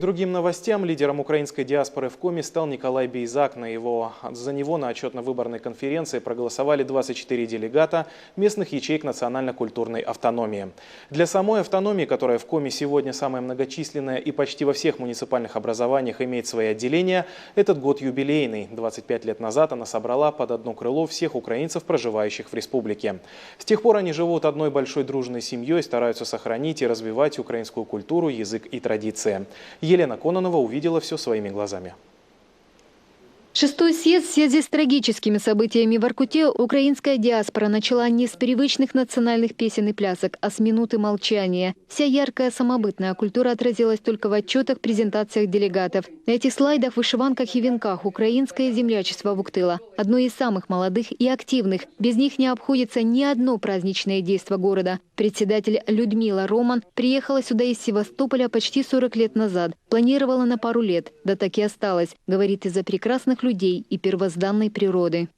Другим новостям лидером украинской диаспоры в Коми стал Николай Бейзак. За него на отчетно-выборной конференции проголосовали 24 делегата местных ячеек национально-культурной автономии. Для самой автономии, которая в Коми сегодня самая многочисленная и почти во всех муниципальных образованиях имеет свои отделения, этот год юбилейный. 25 лет назад она собрала под одно крыло всех украинцев, проживающих в республике. С тех пор они живут одной большой дружной семьей, стараются сохранить и развивать украинскую культуру, язык и традиции. Елена Кононова увидела все своими глазами. Шестой съезд в связи с трагическими событиями в Воркуте украинская диаспора начала не с привычных национальных песен и плясок, а с минуты молчания. Вся яркая самобытная культура отразилась только в отчетах, презентациях делегатов. На этих слайдах, вышиванках и венках украинское землячество Вуктыла. Одно из самых молодых и активных. Без них не обходится ни одно праздничное действо города. Председатель Людмила Роман приехала сюда из Севастополя почти 40 лет назад. Планировала на пару лет, да так и осталось, говорит, из-за прекрасных людей и первозданной природы.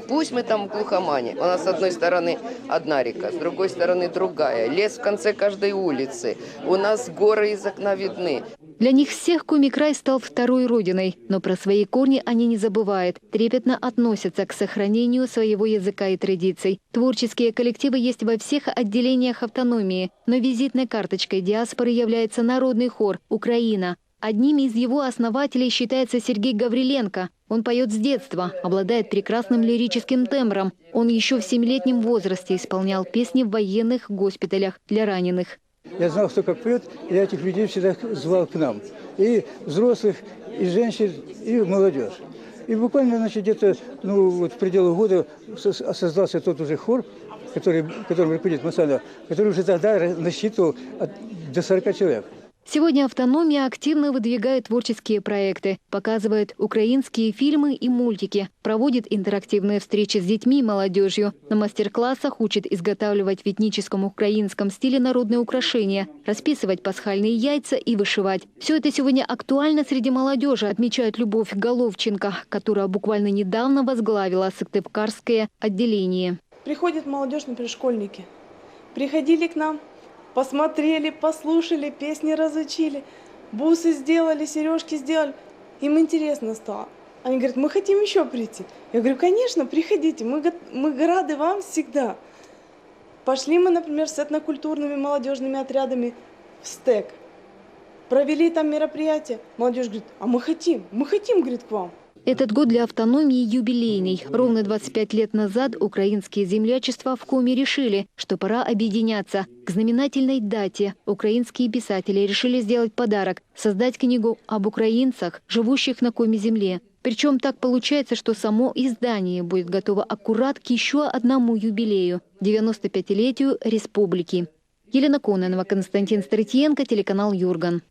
Пусть мы там в глухомане. У нас с одной стороны одна река, с другой стороны другая. Лес в конце каждой улицы. У нас горы из окна видны. Для них всех Коми-край стал второй родиной. Но про свои корни они не забывают. Трепетно относятся к сохранению своего языка и традиций. Творческие коллективы есть во всех отделениях автономии. Но визитной карточкой диаспоры является народный хор «Украина». Одним из его основателей считается Сергей Гавриленко. Он поет с детства, обладает прекрасным лирическим тембром. Он еще в 7-летнем возрасте исполнял песни в военных госпиталях для раненых. Я знал, кто как поет, и я этих людей всегда звал к нам. И взрослых, и женщин, и молодежь. И буквально, значит, где-то в пределах года создался тот уже хор, которым руководит Масана, который уже тогда насчитывал до 40 человек. Сегодня автономия активно выдвигает творческие проекты, показывает украинские фильмы и мультики, проводит интерактивные встречи с детьми и молодежью. На мастер-классах учит изготавливать в этническом украинском стиле народные украшения, расписывать пасхальные яйца и вышивать. Все это сегодня актуально среди молодежи, отмечает Любовь Головченко, которая буквально недавно возглавила Сыктывкарское отделение. Приходит молодежь, например, школьники. Приходили к нам. Посмотрели, послушали, песни разучили, бусы сделали, сережки сделали. Им интересно стало. Они говорят, мы хотим еще прийти. Я говорю, конечно, приходите, мы рады вам всегда. Пошли мы, например, с этнокультурными молодежными отрядами в СТЭК. Провели там мероприятие. Молодежь говорит, а мы хотим, говорит, к вам. Этот год для автономии юбилейный. Ровно 25 лет назад украинские землячества в Коми решили, что пора объединяться. К знаменательной дате украинские писатели решили сделать подарок – создать книгу об украинцах, живущих на Коми-земле. Причем так получается, что само издание будет готово аккурат к еще одному юбилею – 95-летию республики. Елена Кононова, Константин Старытьенко, телеканал Юрган.